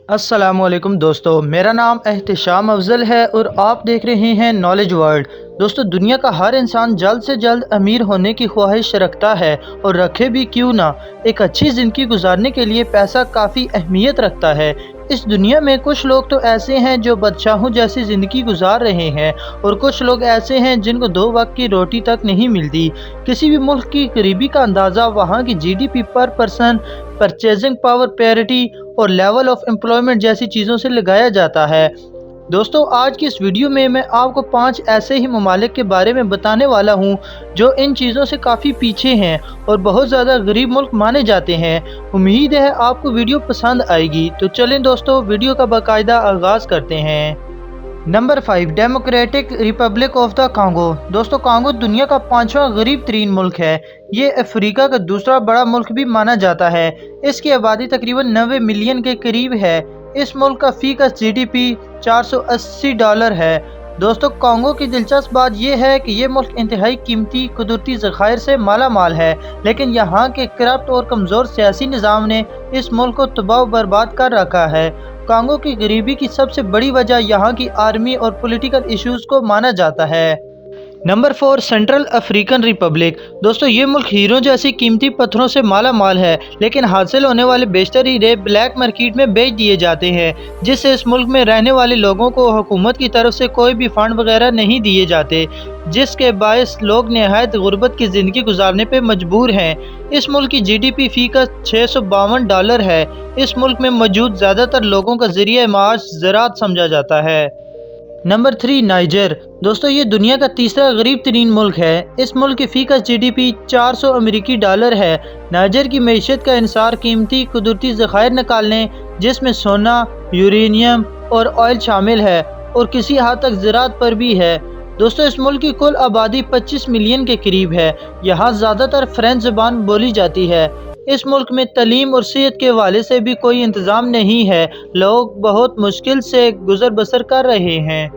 अस्सलाम वालेकुम दोस्तों, मेरा नाम एहतिशाम अफजल है और आप देख रहे हैं नॉलेज वर्ल्ड। दोस्तों, दुनिया का हर इंसान जल्द से जल्द अमीर होने की ख्वाहिश रखता है और रखे भी क्यों ना। एक अच्छी ज़िंदगी गुजारने के लिए पैसा काफ़ी अहमियत रखता है। इस दुनिया में कुछ लोग तो ऐसे हैं जो बादशाहों जैसी ज़िंदगी गुजार रहे हैं और कुछ लोग ऐसे हैं जिनको 2 वक्त की रोटी तक नहीं मिलती। किसी भी मुल्क की गरीबी का अंदाज़ा वहाँ की जीडीपी पर पर्सन, परचेजिंग पावर पैरिटी और लेवल ऑफ एम्प्लॉयमेंट जैसी चीज़ों से लगाया जाता है। दोस्तों, आज की इस वीडियो में मैं आपको 5 ऐसे ही ममालिक के बारे में बताने वाला हूं जो इन चीज़ों से काफ़ी पीछे हैं और बहुत ज़्यादा गरीब मुल्क माने जाते हैं। उम्मीद है आपको वीडियो पसंद आएगी। तो चलें दोस्तों, वीडियो का बाकायदा आगाज़ करते हैं। Number 5, democratic Republic of the Congo. दोस्तों, कांगो दुनिया का 5वां गरीब तरीन मुल्क है। ये अफ्रीका का दूसरा बड़ा मुल्क भी माना जाता है। इसकी आबादी तकरीबन 90 मिलियन के करीब है। इस मुल्क का फी का जीडीपी $480 है। दोस्तों, कांगो की दिलचस्प बात यह है कि ये मुल्क इंतहाई कीमती कुदरती ज़खायर से माला माल है, लेकिन यहाँ के करप्ट और कमज़ोर सियासी निज़ाम ने इस मुल्क को तबाह बर्बाद कर रखा है। कांगो की गरीबी की सबसे बड़ी वजह यहाँ की आर्मी और पॉलिटिकल इश्यूज़ को माना जाता है। Number 4, central African Republic. दोस्तों, ये मुल्क हीरो जैसी कीमती पत्थरों से माला माल है, लेकिन हासिल होने वाले बेशतर हीरे ब्लैक मार्केट में बेच दिए जाते हैं, जिससे इस मुल्क में रहने वाले लोगों को हुकूमत की तरफ से कोई भी फंड वगैरह नहीं दिए जाते, जिसके बायस लोग नहायत गुर्बत की ज़िंदगी गुजारने पर मजबूर हैं। इस मुल्क की जीडीपी फी का $652 है। इस मुल्क में मौजूद ज़्यादातर लोगों का ज़रिया माश ज़राअत समझा जाता है। Number 3, niger. दोस्तों, ये दुनिया का तीसरा गरीब तरीन मुल्क है। इस मुल्क की फी का जीडीपी $400 है। नाइजर की मईशत का इंसार कीमती कुदरती ज़खायर निकालने, जिसमें सोना, यूरेनियम और ऑयल शामिल है, और किसी हद तक ज़राअत पर भी है। दोस्तों, इस मुल्क की कुल आबादी 25 मिलियन के करीब है। यहाँ ज़्यादातर फ्रेंच ज़बान बोली जाती है। इस मुल्क में तालीम और सेहत के हवाले से भी कोई इंतज़ाम नहीं है। लोग बहुत मुश्किल से गुजर बसर कर रहे हैं।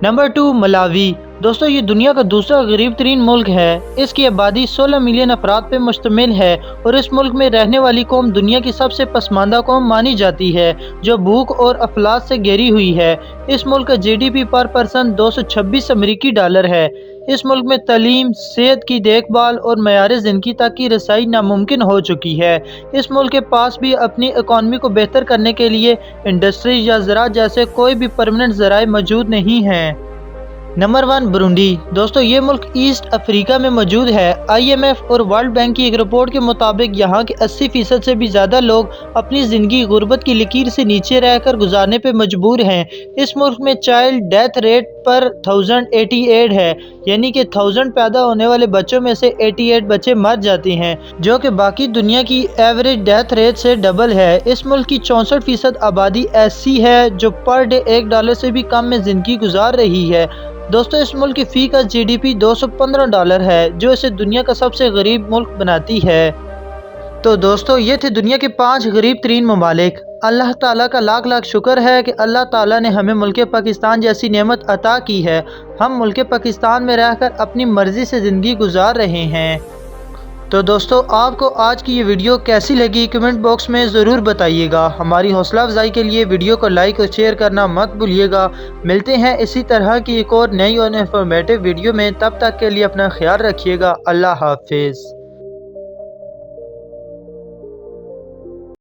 Number 2, Malawi. दोस्तों, ये दुनिया का दूसरा गरीब तरीन मुल्क है। इसकी आबादी 16 मिलियन अफराद पर मुश्तमिल है और इस मुल्क में रहने वाली कौम दुनिया की सबसे पसमानदा कौम मानी जाती है, जो भूख और अफलास से घिरी हुई है। इस मुल्क का जीडीपी पर पर्सन $226 है। इस मुल्क में तालीम, सेहत की देखभाल और मयार ज़िंदगी तक की रसाई नामुमकिन हो चुकी है। इस मुल्क के पास भी अपनी इकॉनमी को बेहतर करने के लिए इंडस्ट्री या ज़राअत जैसे कोई भी परमानेंट ज़राए मौजूद नहीं हैं। Number 1, Burundi. दोस्तों, ये मुल्क ईस्ट अफ्रीका में मौजूद है। IMF और वर्ल्ड बैंक की एक रिपोर्ट के मुताबिक यहाँ के 80% से भी ज़्यादा लोग अपनी ज़िंदगी गुर्बत की लकीर से नीचे रहकर गुजारने पर मजबूर हैं। इस मुल्क में चाइल्ड डेथ रेट पर 1088 है, यानी कि 1000 पैदा होने वाले बच्चों में से 88 बच्चे मर जाते हैं, जो कि बाकी दुनिया की एवरेज डेथ रेट से डबल है। इस मुल्क की 64% आबादी ऐसी है जो पर डे $1 से भी कम में ज़िंदगी गुजार रही है। दोस्तों, इस मुल्क की फ़ी का जीडीपी $215 है, जो इसे दुनिया का सबसे गरीब मुल्क बनाती है। तो दोस्तों, ये थे दुनिया के 5 गरीब तरीन ममालिक। अल्लाह ताला का लाख लाख शुक्र है कि अल्लाह ताला ने हमें मुल्क पाकिस्तान जैसी नेमत अता की है। हम मुल्क पाकिस्तान में रहकर अपनी मर्ज़ी से ज़िंदगी गुजार रहे हैं। तो दोस्तों, आपको आज की ये वीडियो कैसी लगी कमेंट बॉक्स में ज़रूर बताइएगा। हमारी हौसला अफजाई के लिए वीडियो को लाइक और शेयर करना मत भूलिएगा। मिलते हैं इसी तरह की एक और नई और इन्फॉर्मेटिव वीडियो में। तब तक के लिए अपना ख्याल रखिएगा। अल्लाह हाफिज़।